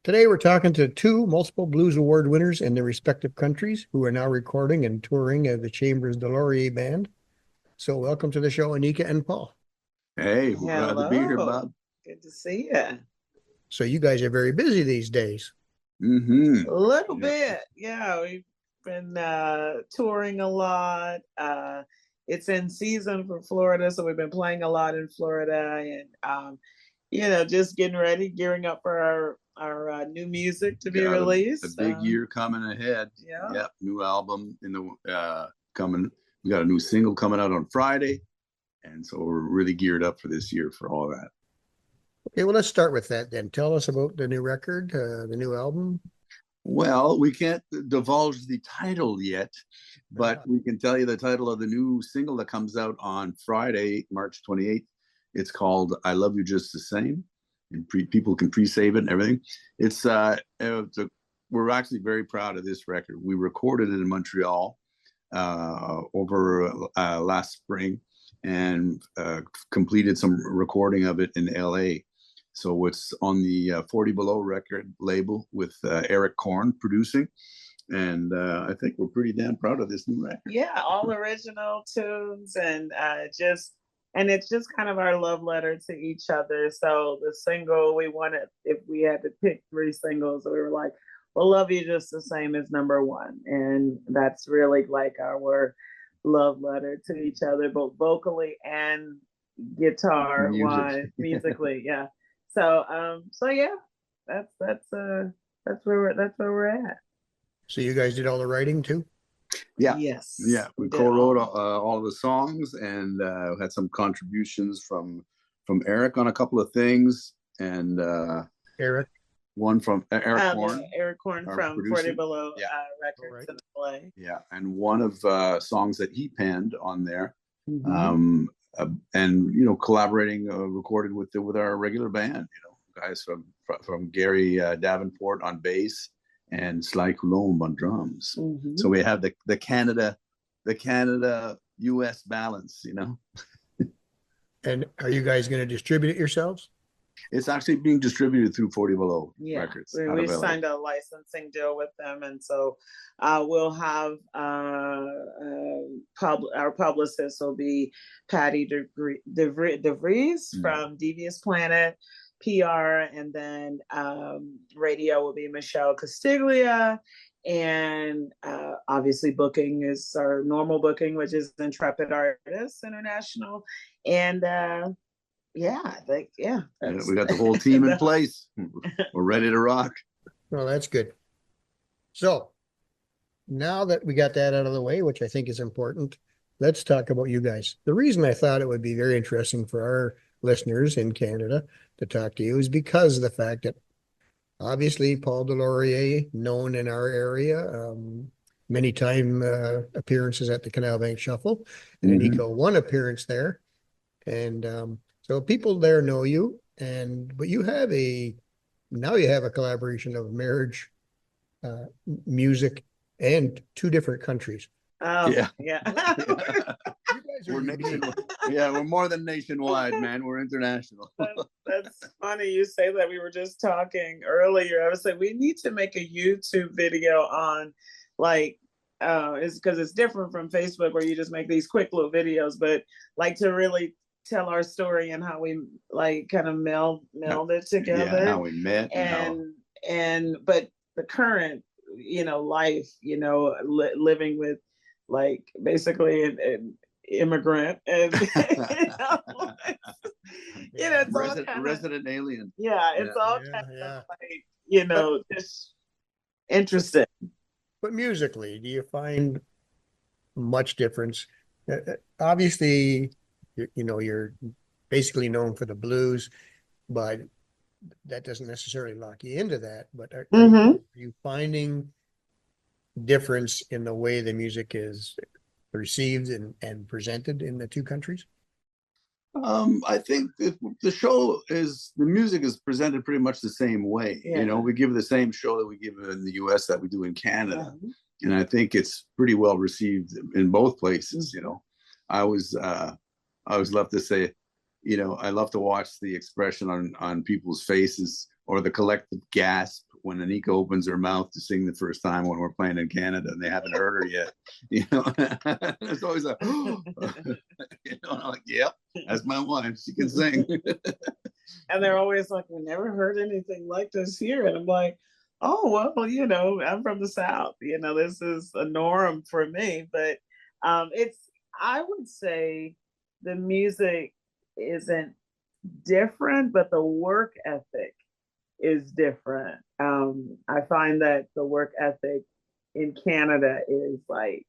Today we're talking to two multiple Blues Award winners in their respective countries who are now recording and touring as the Chambers-DesLauriers band. So welcome to the show, Annika and Paul. Hey, we're glad to be here, Hello. Bob. Good to see you. So you guys are very busy these days. Mm-hmm. A little Yeah. bit. Yeah, we've been touring a lot. It's in season for Florida, so we've been playing a lot in Florida and just getting ready, gearing up for our new music to be Got a released. big year coming ahead. Yeah. Yep, new album in the coming. We got a new single coming out on Friday, and so we're really geared up for this year for all that. Okay, well, let's start with that then. Tell us about the new record, the new album. Well, we can't divulge the title yet, but we can tell you the title of the new single that comes out on Friday, March 28th. It's called "I Love You Just the Same," and people can pre-save it and everything. We're actually very proud of this record. We recorded it in Montreal over last spring and completed some recording of it in LA. So it's on the 40 Below record label with Eric Korn producing. And I think we're pretty damn proud of this new record. Yeah, all original tunes and it's just kind of our love letter to each other. So the single we wanted, if we had to pick three singles, we were like, well, Love You Just the Same is number one. And that's really like our love letter to each other, both vocally and guitar wise, musically. Yeah. So yeah, that's where we're at. So you guys did all the writing too? Yeah. Yes. Yeah. We co-wrote all the songs and had some contributions from Eric on a couple of things, and Eric. One from Eric Korn. Eric Korn from 40 Below Records in LA. Yeah, and one of songs that he penned on there. Mm-hmm. And collaborating, recorded with our regular band, guys from Gary Davenport on bass and Sly Coulombe on drums. Mm-hmm. So we have the Canada US balance, And are you guys going to distribute it yourselves? It's actually being distributed through 40 Below Records. We signed a licensing deal with them, and so we'll have our publicist will be Patty DeVries from Devious Planet PR, and then radio will be Michelle Castiglia, and obviously booking is our normal booking, which is Intrepid Artists International, and we got the whole team in place. We're ready to rock. Well, that's good. So now that we got that out of the way, which I think is important, let's talk about you guys. The reason I thought it would be very interesting for our listeners in Canada to talk to you is because of the fact that obviously Paul DesLauriers, known in our area, many time appearances at the Canal Bank Shuffle, and Annika, one appearance there. And so people there know you, but you have a collaboration of marriage, music, and two different countries. Oh, yeah. We're more than nationwide, man. We're international. That's funny you say that. We were just talking earlier. I was saying we need to make a YouTube video on it's because it's different from Facebook where you just make these quick little videos, but like to really tell our story and how we kind of meld it together. How we met but the current life, living with basically an immigrant and it's resident alien. It's all kind of just interesting. But musically, do you find much difference? Obviously, you're basically known for the blues, but that doesn't necessarily lock you into that. But are you finding difference in the way the music is received and presented in the two countries? I think the music is presented pretty much the same way. We give the same show that we give in the US that we do in Canada. And I think it's pretty well received in both places. I always love to say, I love to watch the expression on people's faces or the collective gasp when Annika opens her mouth to sing the first time when we're playing in Canada and they haven't heard her yet. It's always like, I'm like, yep, that's my wife. She can sing. And they're always like, we never heard anything like this here. And I'm like, oh, well, I'm from the South. This is a norm for me. But I would say the music isn't different, but the work ethic is different. I find that the work ethic in Canada is like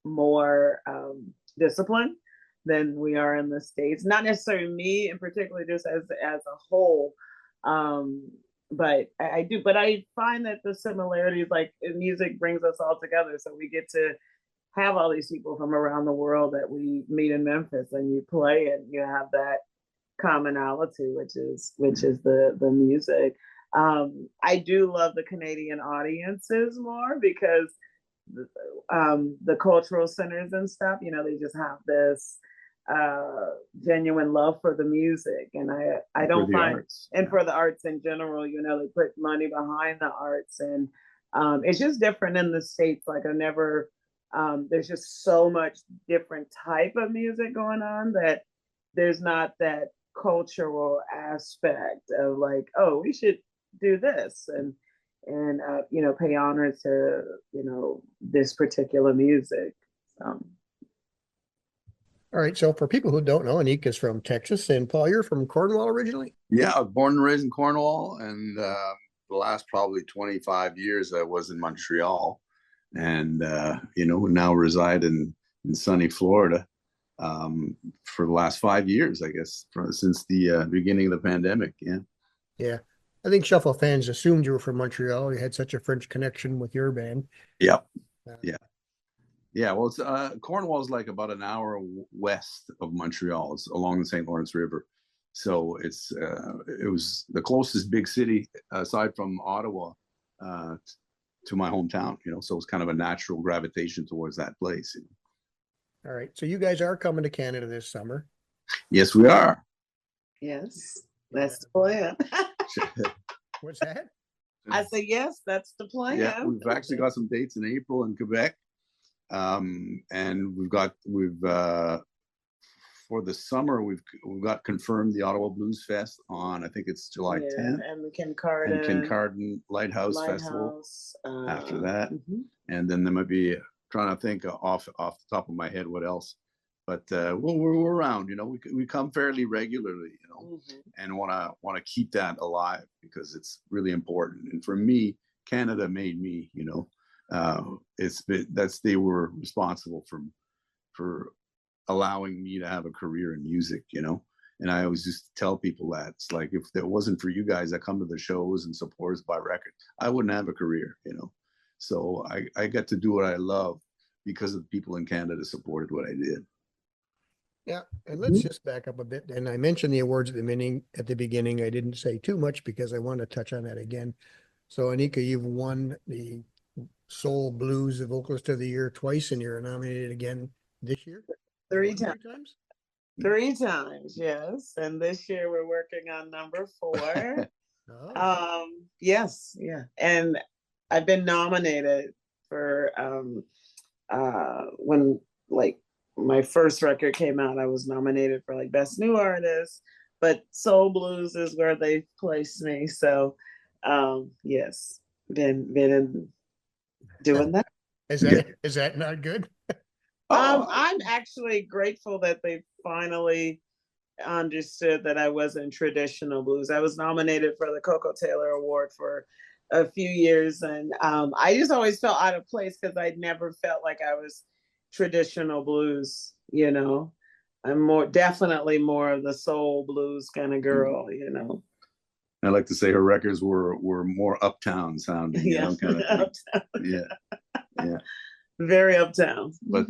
more disciplined than we are in the States. Not necessarily me in particular, just as a whole. But I do. But I find that the similarities, like in music, brings us all together. So we get to have all these people from around the world that we meet in Memphis, and you play, and you have that commonality, which is the music. I do love the Canadian audiences more because the cultural centers and stuff, they just have this genuine love for the music, and I don't find arts. And for the arts in general, they put money behind the arts, and it's just different in the States. Like there's just so much different type of music going on that there's not that cultural aspect of like, oh, we should do this and pay honor to this particular music. All right. So for people who don't know, Annika's from Texas, and Paul, you're from Cornwall originally? Yeah, I was born and raised in Cornwall, and the last probably 25 years I was in Montreal, and now reside in sunny Florida for the last 5 years, I guess, since the beginning of the pandemic. Yeah. Yeah. I think Shuffle fans assumed you were from Montreal. You had such a French connection with your band. Yeah. Yeah. Well, it's Cornwall is like about an hour west of Montreal. It's along the St. Lawrence River. So it was the closest big city aside from Ottawa to my hometown, so it's kind of a natural gravitation towards that place. All right. So you guys are coming to Canada this summer. Yes, we are. Yes, that's the plan. What's that? I say yes, that's the plan. Yeah, we've actually got some dates in April in Quebec, and we've for the summer we've got confirmed the Ottawa Blues Fest on, I think it's July 10th, and the Kincardine Lighthouse Festival after that, and then there might be, trying to think off the top of my head what else. But we're around, we come fairly regularly, and want to keep that alive because it's really important. And for me, Canada made me, they were responsible for allowing me to have a career in music, And I always just tell people that it's like, if it wasn't for you guys that come to the shows and support us by record, I wouldn't have a career, So I got to do what I love because of people in Canada supported what I did. Yeah, and let's just back up a bit. And I mentioned the awards at the beginning. I didn't say too much because I want to touch on that again. So Annika, you've won the Soul Blues Vocalist of the Year twice, and you're nominated again this year. Three times. 3 times, yes. And this year we're working on number 4. Oh. Yes, yeah. And I've been nominated for when my first record came out, I was nominated for Best New Artist, but Soul Blues is where they placed me. So yes, been doing that. Is that not good? I'm actually grateful that they finally understood that I wasn't traditional blues. I was nominated for the Coco Taylor Award for a few years, and I just always felt out of place because I'd never felt like I was traditional blues. I'm definitely more of the soul blues kind of girl. I like to say her records were more uptown sounding. Yeah, kind of uptown. Yeah. Very uptown. But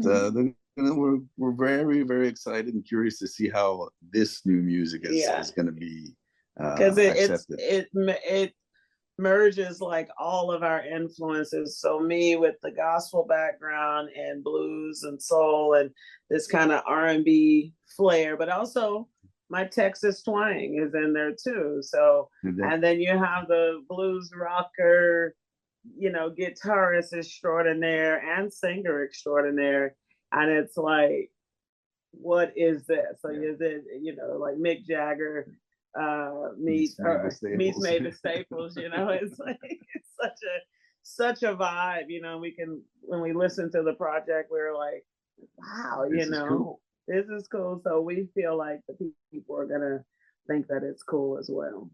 we're very, very excited and curious to see how this new music is going to be because it merges all of our influences. So me with the gospel background and blues and soul and this kind of R&B flair, but also my Texas twang is in there too. So, and then you have the blues rocker, guitarist extraordinaire and singer extraordinaire. And it's like, what is this? Like, is it, like Mick Jagger meets Mavis Staples, it's like, it's such a vibe, when we listen to the project, we're like, wow, this is cool. So we feel like the people are going to think that it's cool as well.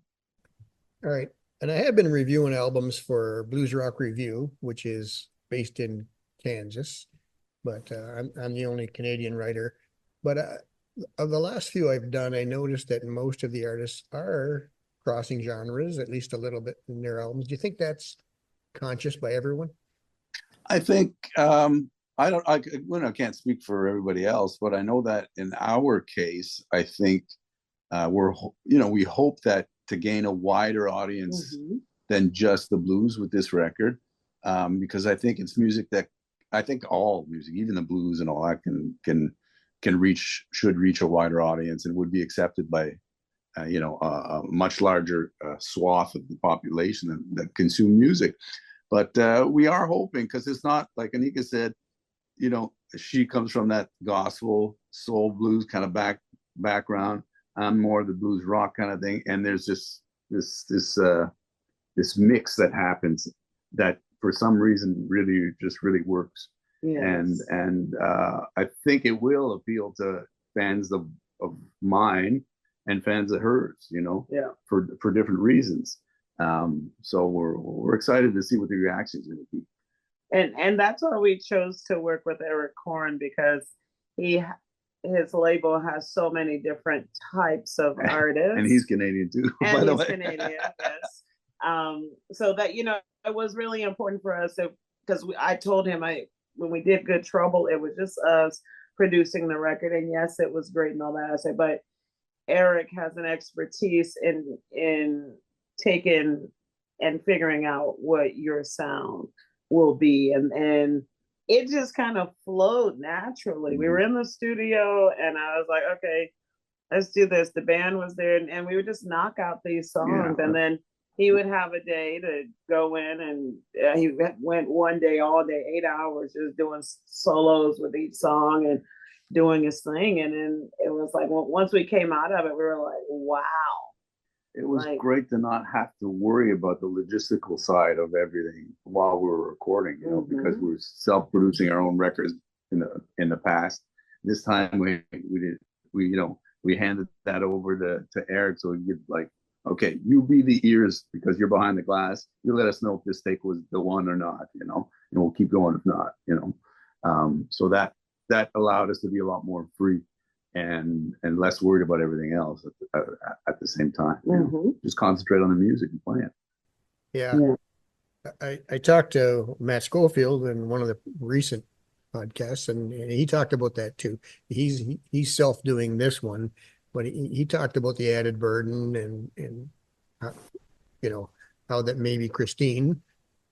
All right. And I have been reviewing albums for Blues Rock Revue, which is based in Kansas, but I'm the only Canadian writer. But of the last few I've done, I noticed that most of the artists are crossing genres, at least a little bit in their albums. Do you think that's conscious by everyone? I think I can't speak for everybody else, but I know that in our case, I think we hope that to gain a wider audience than just the blues with this record, because I think it's music that I think all music, even the blues and all that, should reach a wider audience and would be accepted by a much larger swath of the population that consume music. But we are hoping, because it's not like Annika said, she comes from that gospel soul blues kind of background. I'm more the blues rock kind of thing, and there's this mix that happens that for some reason really works. Yes. And I think it will appeal to fans of mine and fans of hers, for different reasons. So we're excited to see what the reaction is going to be. And that's why we chose to work with Eric Korn, because his label has so many different types of artists. And he's Canadian too, by the way. Canadian, yes. So that, it was really important for us, because I told him when we did Good Trouble, it was just us producing the record. And yes, it was great and all that. I said, but Eric has an expertise in taking and figuring out what your sound will be. And it just kind of flowed naturally. We were in the studio and I was like, okay, let's do this. The band was there and we would just knock out these songs. Yeah. And then he would have a day to go in, and he went one day, all day, 8 hours, just doing solos with each song and doing his thing. And then it was like, once we came out of it, we were like, wow. It was great to not have to worry about the logistical side of everything while we were recording, because we were self-producing our own records in the past. This time we handed that over to Eric, so he could okay, you be the ears because you're behind the glass. You let us know if this take was the one or not, and we'll keep going if not, So that allowed us to be a lot more free and less worried about everything else at the same time. Just concentrate on the music and play it. Yeah. I talked to Matt Schofield in one of the recent podcasts, and he talked about that too. He's self-doing this one, but he talked about the added burden and how that maybe Christine,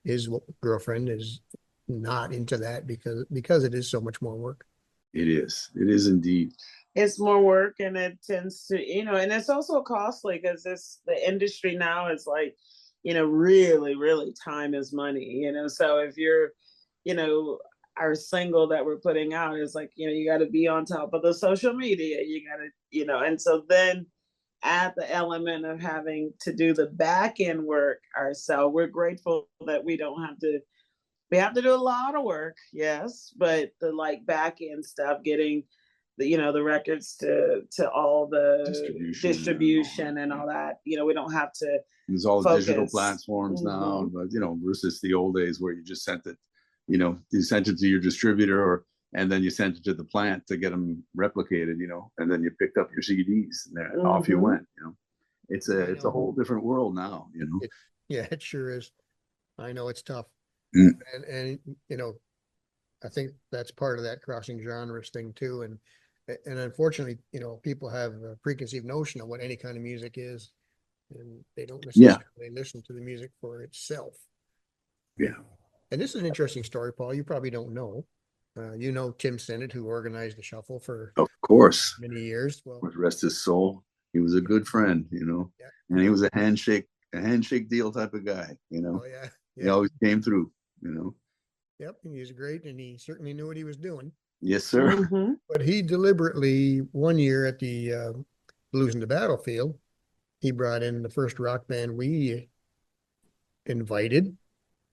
his girlfriend, is not into that because it is so much more work. It is indeed. It's more work, and it tends to, and it's also costly because the industry now is like, really, really time is money, So if you're, our single that we're putting out is like, you got to be on top of the social media. You got to, and so then add the element of having to do the back end work ourselves. We're grateful that we don't have to. We have to do a lot of work, yes, but the back end stuff, getting the records to all the distribution and all that. We don't have to. There's all the digital platforms now, but versus the old days where you just sent it. You sent it to your distributor, and then you sent it to the plant to get them replicated. And then you picked up your CDs, and off you went. It's a whole different world now. It sure is. I know it's tough. And I think that's part of that crossing genres thing too. And unfortunately, people have a preconceived notion of what any kind of music is, and they don't necessarily listen to the music for itself. Yeah. And this is an interesting story, Paul. You probably don't know. Tim Sennett, who organized the shuffle for, of course, many years. Well, rest his soul. He was a good friend, Yeah. and he was a handshake deal type of guy, Oh yeah. He Yeah. always came through. Yep. And he's great, and he certainly knew what he was doing. Yes, sir. Mm-hmm. But he deliberately, one year at the Blues in the Battlefield, he brought in the first rock band we invited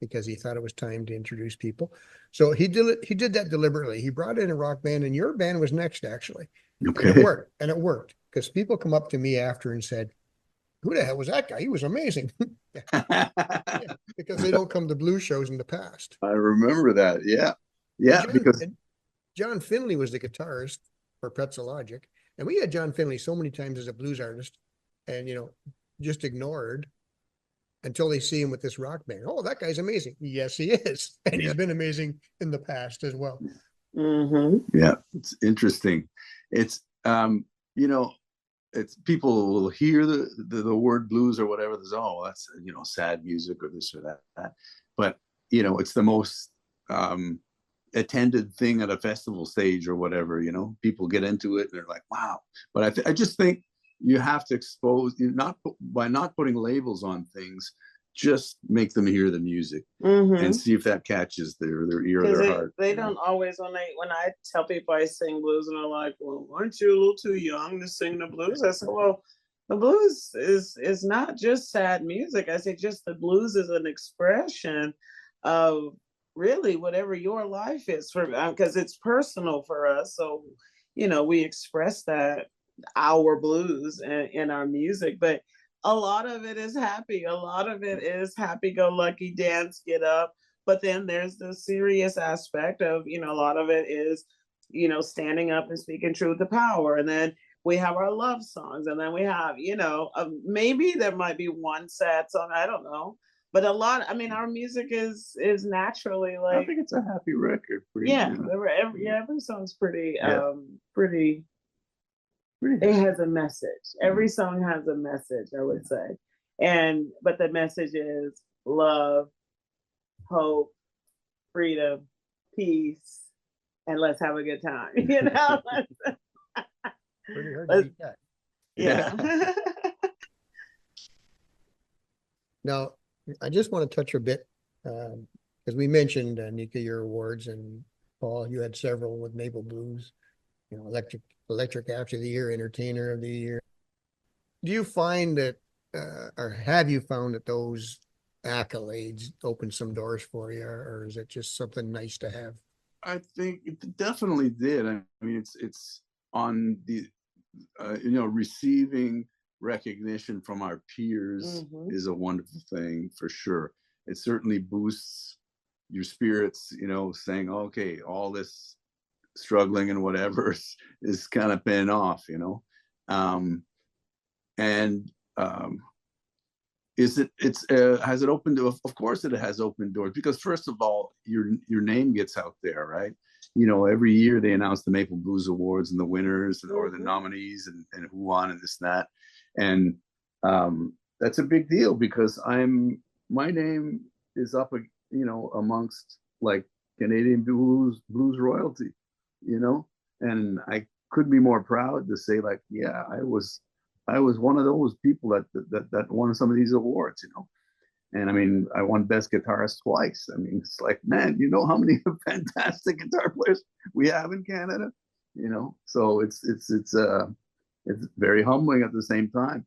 because he thought it was time to introduce people. So he did it. He did that deliberately. He brought in a rock band, and your band was next, actually, and it Okay. worked. And it worked because people come up to me after and said, "Who the hell was that guy? He was amazing." Yeah, because they don't come to blues shows in the past. I remember that. Yeah. And Yeah, because John Finley was the guitarist for Pretzel Logic, and we had John Finley so many times as a blues artist, and just ignored until they see him with this rock band. Oh, that guy's amazing. Yes, he is, and he's been amazing in the past as well. Mm-hmm. yeah, it's interesting. It's it's people will hear the word blues or whatever. There's that's sad music or this or that. But it's the most attended thing at a festival stage or whatever. People get into it and they're like, wow. But I just think you have to expose by not putting labels on things. Just make them hear the music and see if that catches their ear or their heart. They don't always when I tell people I sing blues and they're like, well, aren't you a little too young to sing the blues? I said, well, the blues is not just sad music. I say just the blues is an expression of really whatever your life is for, because it's personal for us. So we express that our blues in our music, but a lot of it is happy. A lot of it is happy-go-lucky, dance, get up. But then there's the serious aspect of, a lot of it is, standing up and speaking truth to power. And then we have our love songs. And then we have, maybe there might be one sad song. I don't know. But our music is naturally like. I think it's a happy record. Every song's pretty. It has a message. Every song has a message, I would say. But the message is love, hope, freedom, peace, and let's have a good time. Pretty hard to beat that. Yeah. Now, I just want to touch a bit because we mentioned, Annika, your awards, and Paul, you had several with Maple Blues, Electric Actor of the Year, Entertainer of the Year. Do you find that, or have you found that those accolades open some doors for you, or is it just something nice to have? I think it definitely did. I mean, it's on the, receiving recognition from our peers is a wonderful thing for sure. It certainly boosts your spirits, saying, okay, all this struggling and whatever is kind of paying off, has it opened to, of course it has opened doors, because first of all, your name gets out there, right? Every year they announce the Maple Blues Awards and the winners or the nominees and who won and this and that. And that's a big deal because my name is up, amongst like Canadian blues royalty, and I couldn't be more proud to say, like, yeah, I was one of those people that won some of these awards, And I mean, I won Best Guitarist twice. I mean, it's like, man, how many fantastic guitar players we have in Canada, So it's very humbling at the same time.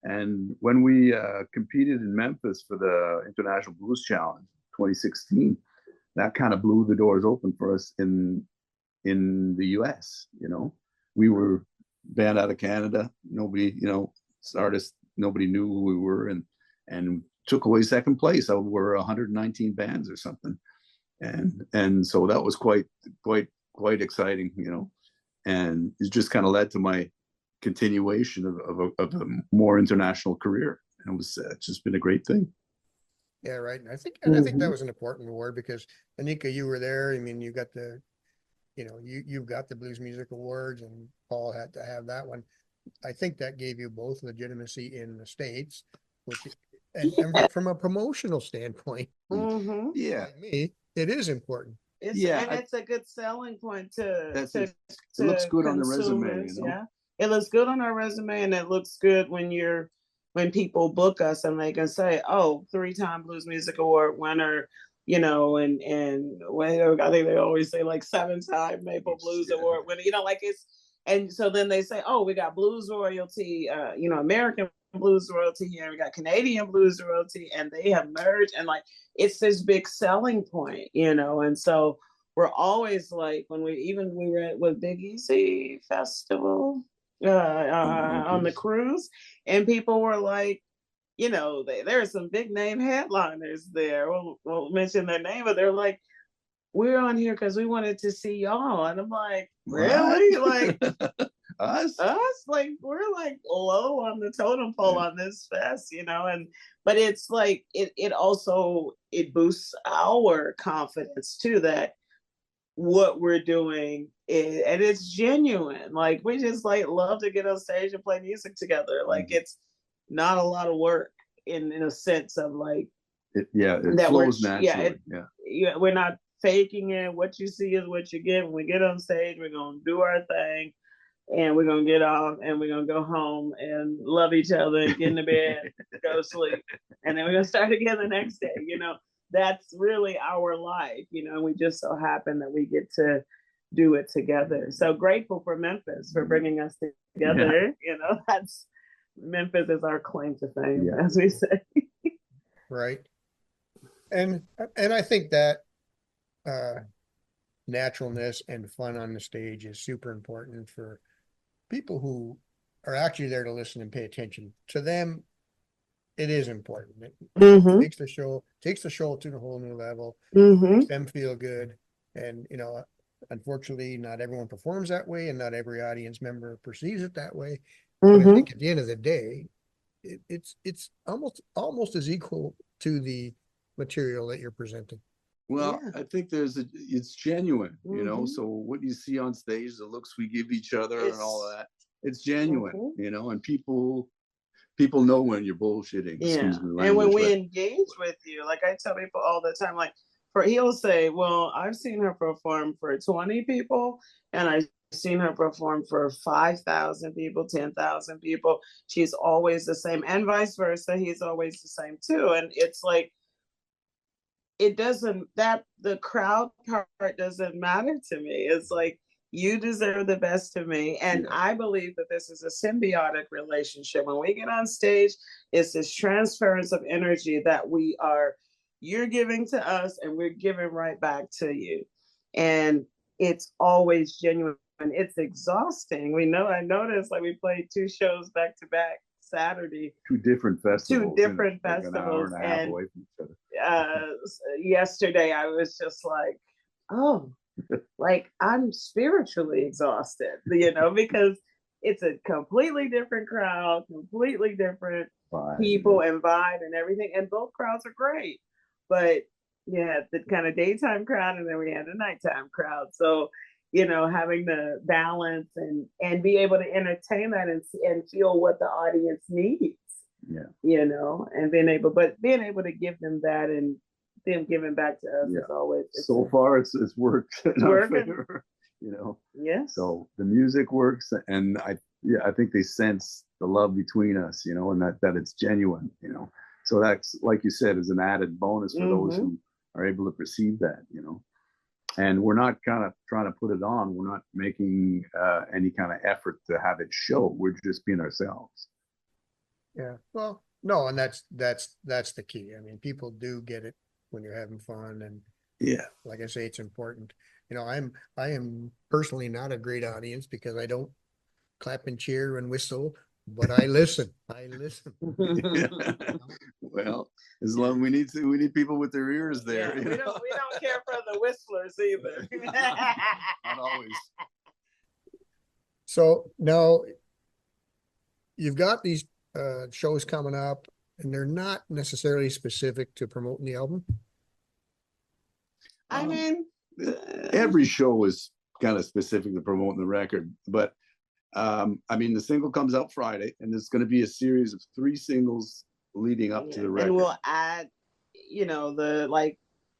And when we competed in Memphis for the International Blues Challenge 2016, that kind of blew the doors open for us in the US. We were band out of Canada. Nobody, artists, nobody knew who we were, and took away second place over 119 bands or something. And so that was quite exciting, and it just kind of led to my continuation of a more international career. And it was it's just been a great thing. Yeah, right. And I think that was an important award because Annika, you were there. I mean, you got you've got the Blues Music Awards, and Paul had to have that one. I think that gave you both legitimacy in the States, and from a promotional standpoint, yeah, me, it is important. It's a good selling point to it looks good on the resume, Yeah. it looks good on our resume, and it looks good when people book us and they can say, oh, 3-time Blues Music Award winner, and when I think they always say like 7-time Maple Blues Award winner, like it's, and so then they say, oh, we got blues royalty, American blues royalty here, we got Canadian blues royalty, and they have merged, and like it's this big selling point, and so we're always like, when we were at with Big Easy Festival on the cruise, and people were like, there are some big name headliners there. Won't mention their name, but they're like, we're on here because we wanted to see y'all. And I'm like, really? Like us? Like we're like low on the totem pole on this fest, but it's like it also boosts our confidence too, that what we're doing and it's genuine. Like we just like love to get on stage and play music together. Like it's not a lot of work in a sense of like it flows naturally. We're not faking it. What you see is what you get. When we get on stage, we're gonna do our thing, and we're gonna get off, and we're gonna go home and love each other and get in the bed, go to sleep, and then we're gonna start again the next day. That's really our life, and we just so happen that we get to do it together. So grateful for Memphis for bringing us together. That's Memphis is our claim to fame, as we say. Right. And I think that naturalness and fun on the stage is super important for people who are actually there to listen and pay attention. To them, it is important. It takes the show to a whole new level, makes them feel good. And, unfortunately, not everyone performs that way, and not every audience member perceives it that way. But I think at the end of the day, it's almost as equal to the material that you're presenting. Well, I think it's genuine, so what you see on stage, the looks we give each other and all that, it's genuine, and people know when you're bullshitting. Excuse me, and when we engage with you, like I tell people all the time, like he'll say, well, I've seen her perform for 20 people, and I've seen her perform for 5,000 people, 10,000 people. She's always the same, and vice versa. He's always the same too. And it's like, the crowd part doesn't matter to me. It's like, you deserve the best of me. And I believe that this is a symbiotic relationship. When we get on stage, it's this transference of energy that you're giving to us, and we're giving right back to you. And it's always genuine. It's exhausting. I noticed, like, we played 2 shows back to back Saturday. 2 different festivals. Like an hour and a half away from each other. Yesterday, I was just like, oh, like I'm spiritually exhausted, because it's a completely different crowd, completely different people and vibe and everything. And both crowds are great. But the kind of daytime crowd, and then we had a nighttime crowd. So, having the balance and be able to entertain that and feel what the audience needs. And being able to give them that, and them giving back to us is always. So far, it's worked in our favor, Yes. So the music works, and I think they sense the love between us, and that it's genuine, So that's, like you said, is an added bonus for those who are able to perceive that, And we're not kind of trying to put it on. We're not making any kind of effort to have it show. We're just being ourselves. Yeah. Well, no, and that's the key. I mean, people do get it when you're having fun, and like I say, it's important. I am personally not a great audience because I don't clap and cheer and whistle, but I listen. Well, as long we need people with their ears there. We don't care for the whistlers either. Not always. So now you've got these shows coming up, and they're not necessarily specific to promoting the album. I mean, every show is kind of specific to promoting the record, but the single comes out Friday, and there's going to be a series of 3 singles leading up to the record. And we'll add,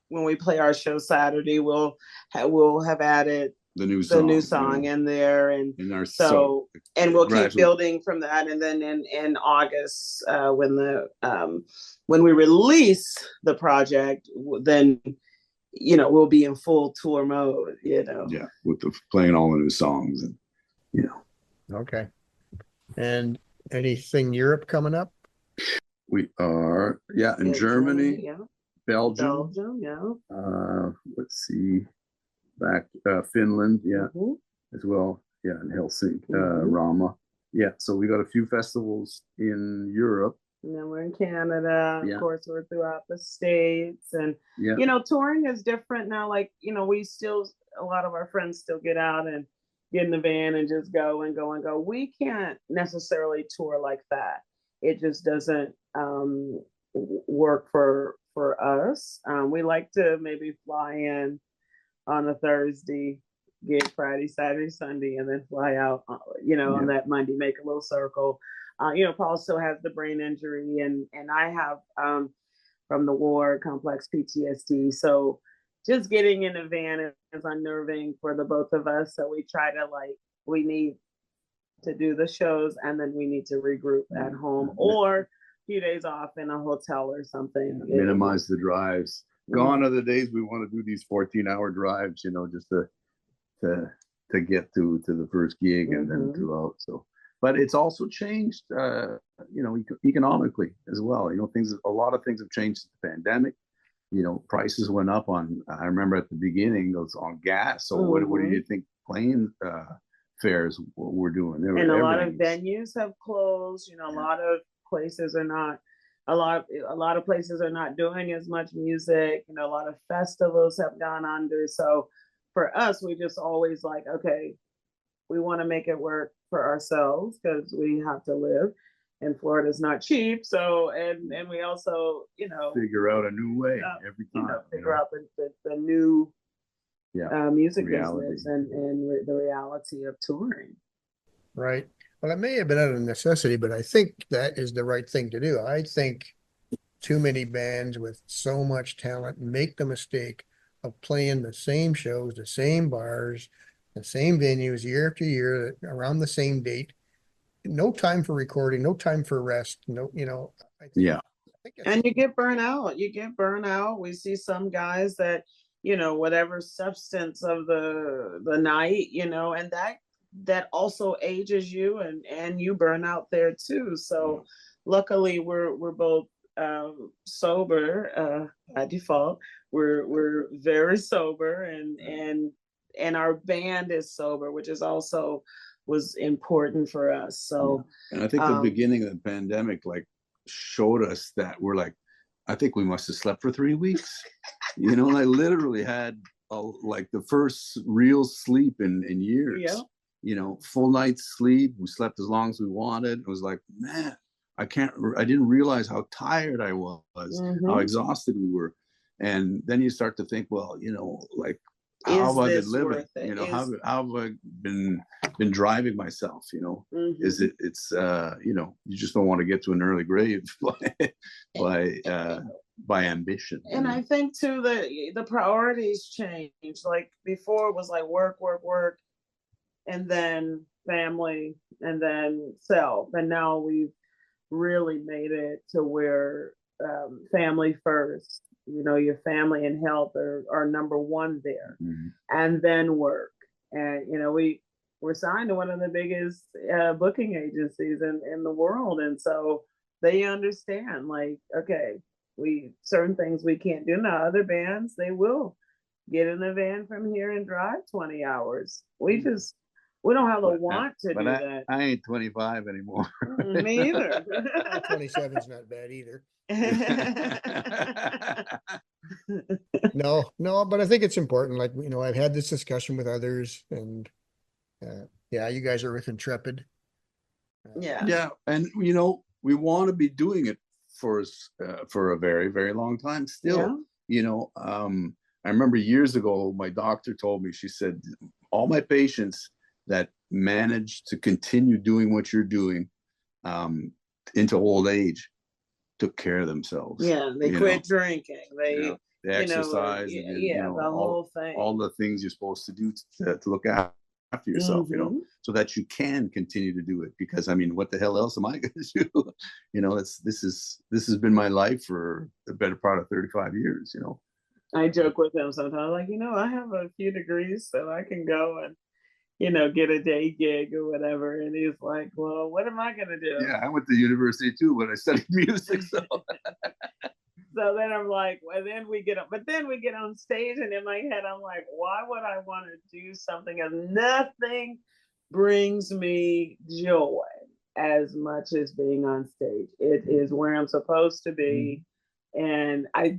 when we play our show Saturday, we'll have added, the new the new song, song in there, and in our so and we'll keep gradually building from that, and then in August when we release the project, then we'll be in full tour mode. Yeah, with playing all the new songs, and Okay. And anything Europe coming up? we are in Germany, yeah, Belgium, yeah. Let's see, back Finland, Mhm. as well, in Helsinki, Mhm. Rama, so we got a few festivals in Europe. And then we're in Canada. Of course, we're throughout the States. And, touring is different now. Like, a lot of our friends still get out and get in the van and just go and go and go. We can't necessarily tour like that. It just doesn't work for us. We like to maybe fly in on a Thursday, get Friday, Saturday, Sunday, and then fly out, on that Monday, make a little circle. Paul still has the brain injury, and I have from the war complex PTSD. So just getting in a van is unnerving for the both of us. So we try to we need to do the shows, and then we need to regroup at home or a few days off in a hotel or something. Minimize the drives. Gone are the days we want to do these 14-hour drives, just to get to the first gig and then throughout. So, but it's also changed, economically as well. A lot of things have changed since the pandemic. Prices went up I remember at the beginning, it was on gas. So what do you think plane fares were doing? And a lot of venues have closed. A lot of places are not. A lot of places are not doing as much music. A lot of festivals have gone under. So for us, we just always okay, we want to make it work for ourselves because we have to live, and Florida's not cheap. So and we also figure out a new way every time. Figure out the new music reality. business and the reality of touring. Right. Well, it may have been out of necessity, but I think that is the right thing to do. I think too many bands with so much talent make the mistake of playing the same shows, the same bars, the same venues year after year around the same date. No time for recording, no time for rest. No, I think and you get burnt out. We see some guys that, whatever substance of the night, and that also ages you and you burn out there too. So luckily we're both sober by default. We're very sober and our band is sober, which is also was important for us. So and I think the beginning of the pandemic showed us that we're I think we must have slept for 3 weeks. I literally had the first real sleep in years. Full night's sleep. We slept as long as we wanted. It was man, I didn't realize how tired I was, how exhausted we were. And then you start to think, well, how have I been living? How have I been driving myself? Is it's you just don't want to get to an early grave by ambition. And I think too the priorities change. Before it was work, and then family, and then self. And now we've really made it to where family first. Your family and health are number one there, and then work. And we're signed to one of the biggest booking agencies in the world, and so they understand. Okay, certain things we can't do. Now other bands, they will get in the van from here and drive 20 hours. We don't have the want to do that. I ain't 25 anymore. Me either. 27 is not bad either. No, but I think it's important. I've had this discussion with others, and you guys are with Intrepid. Yeah, and we want to be doing it for a very, very long time still. I remember years ago, my doctor told me, she said, all my patients that manage to continue doing what you're doing into old age, took care of themselves. Yeah, they quit drinking. They exercise, the whole thing. All the things you're supposed to do to look after yourself, so that you can continue to do it. Because I mean, what the hell else am I going to do? This has been my life for the better part of 35 years. I joke with him sometimes, like, I have a few degrees, so I can go and get a day gig or whatever. And he's like, well, what am I going to do? Yeah, I went to university too, but I studied music. So so then I'm like, well, then we get on stage, and in my head, I'm like, why would I want to do something if nothing brings me joy as much as being on stage? It is where I'm supposed to be. And I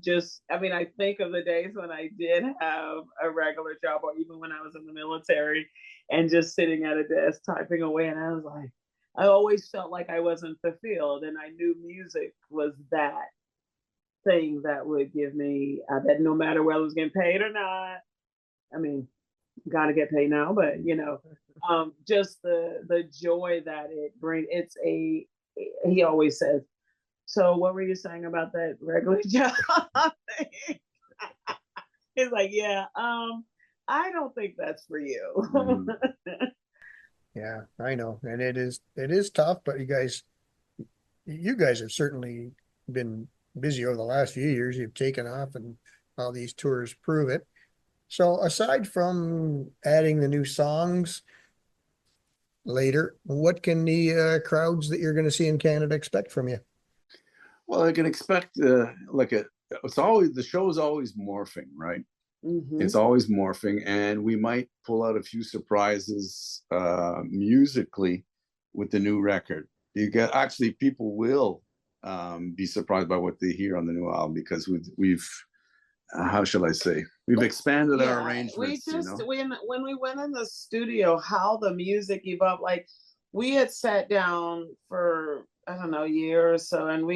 think of the days when I did have a regular job, or even when I was in the military and just sitting at a desk typing away. And I was like, I always felt like I wasn't fulfilled. And I knew music was that thing that would give me that no matter whether I was getting paid or not. I mean, gotta get paid now, but just the joy that it brings. He always says, so what were you saying about that regular job thing? He's like, yeah, I don't think that's for you. Yeah, I know. And it is tough, but you guys have certainly been busy over the last few years. You've taken off, and all these tours prove it. So aside from adding the new songs later, what can the crowds that you're going to see in Canada expect from you? Well, I can expect the show is always morphing, right? It's always morphing, and we might pull out a few surprises musically with the new record. People will be surprised by what they hear on the new album, because we've how shall I say, we've expanded our arrangements. When we went in the studio, how the music evolved. Like, we had sat down for I don't know, a year or so, and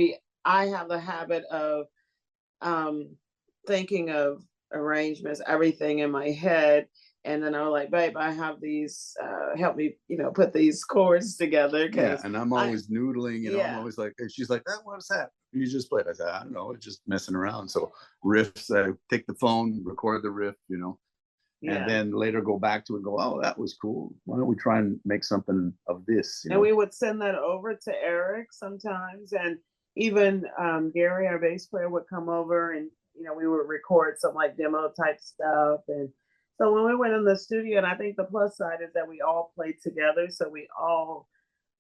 I have the habit of thinking of arrangements, everything in my head. And then I was like, babe, I have these, help me, put these chords together. And I'm always noodling, I'm always like, she's like, what's that? You just played. I said, I don't know, it's just messing around. So riffs, I take the phone, record the riff, and then later go back to it and go, oh, that was cool. Why don't we try and make something of this? And we would send that over to Eric sometimes. And even Gary, our bass player, would come over, and we would record some like demo type stuff. And so when we went in the studio, and I think the plus side is that we all played together, so we all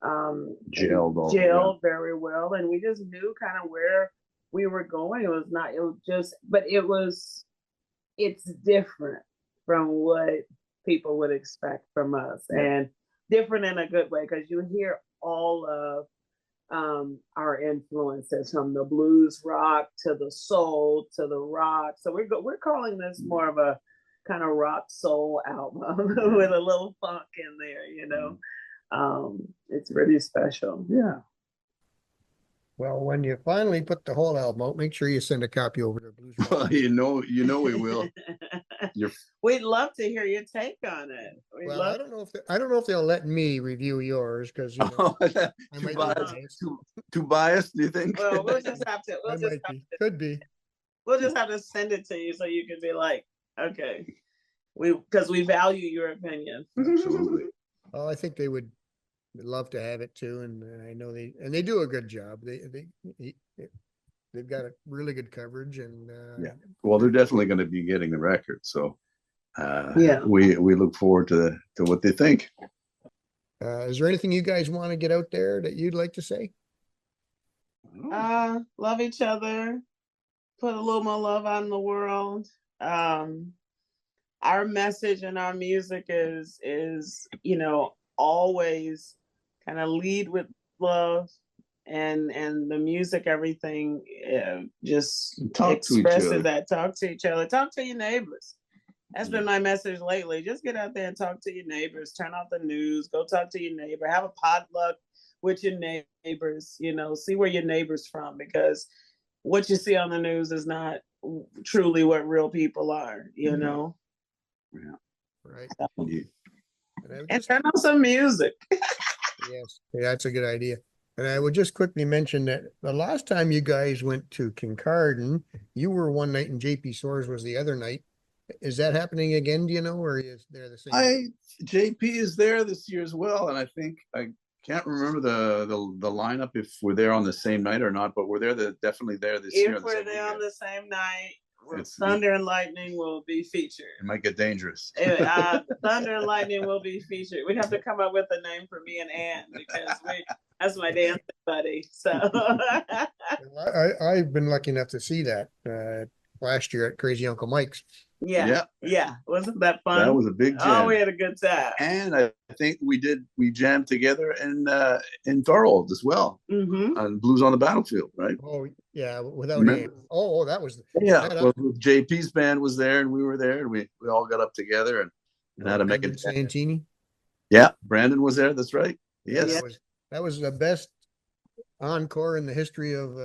gelled very well, and we just knew kind of where we were going. It's different from what people would expect from us, and different in a good way, because you hear all of our influences, from the blues rock to the soul to the rock. So we're calling this more of a kind of rock soul album with a little funk in there, it's really special. Yeah. Well, when you finally put the whole album out, make sure you send a copy over to Blues Revue. Well, we will. We'd love to hear your take on it. I don't know if they'll let me review yours, because I might be biased. Too biased, do you think? Well, we'll just have to. Could be. We'll just have to send it to you, so you can be like, okay, because we value your opinion. Absolutely. Well, I think they would love to have it too, and I know they do a good job. They've got a really good coverage, and well, they're definitely going to be getting the record, so we look forward to what they think. Is there anything you guys want to get out there that you'd like to say? Love each other, put a little more love out in the world. Our message and our music is always kind of lead with love, and the music, everything just expresses that. Talk to each other, talk to your neighbors. That's been my message lately. Just get out there and talk to your neighbors, turn off the news, go talk to your neighbor, have a potluck with your neighbors, see where your neighbor's from, because what you see on the news is not truly what real people are, Yeah. Right. And turn on some music. Yes, that's a good idea. And I would just quickly mention that the last time you guys went to Kincardine, you were one night and JP Soares was the other night. Is that happening again, do you know, or is there the same? JP is there this year as well, and I think I can't remember the lineup if we're there on the same night or not, but we're there definitely there this year. If we're there on the same night, It's- Thunder and Lightning will be featured. It might get dangerous. Thunder and Lightning will be featured. We have to come up with a name for me and Ann because that's my dancing buddy. So I've been lucky enough to see that last year at Crazy Uncle Mike's. yeah. Wasn't that fun? That was a big jam. Oh, we had a good time. And I think we jammed together in Thorold as well, Mm-hmm. on Blues on the Battlefield, right? Oh, yeah, without Remember? Ann. Oh, that was. Yeah, that well, JP's band was there and we were there, and we all got up together and had to make Brandon it. Santini. Yeah, Brandon was there. That's right. Yes. That was the best encore in the history of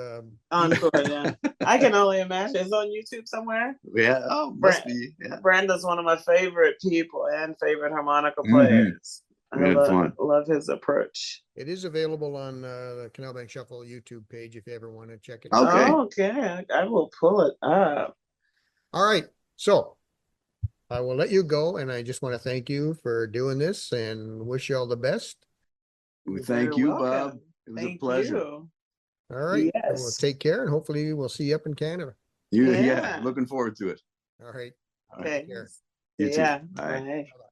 Encore, yeah. I can only imagine. It's on YouTube somewhere. Yeah. Oh, must be. Yeah. Brenda's one of my favorite people and favorite harmonica Mhm. players. We had fun. Love his approach. It is available on the Canal Bank Shuffle YouTube page if you ever want to check it Okay. out. Okay. I will pull it up. All right. So I will let you go, and I just want to thank you for doing this and wish you all the best. We You're thank very you, welcome. Bob. It was a Thank pleasure. you. All right. Well, Yes. take care, and hopefully we'll see you up in Canada. Yeah. Yeah. Looking forward to it. All right. All right. Okay. care. You too. Yeah. Bye. Bye. Bye-bye.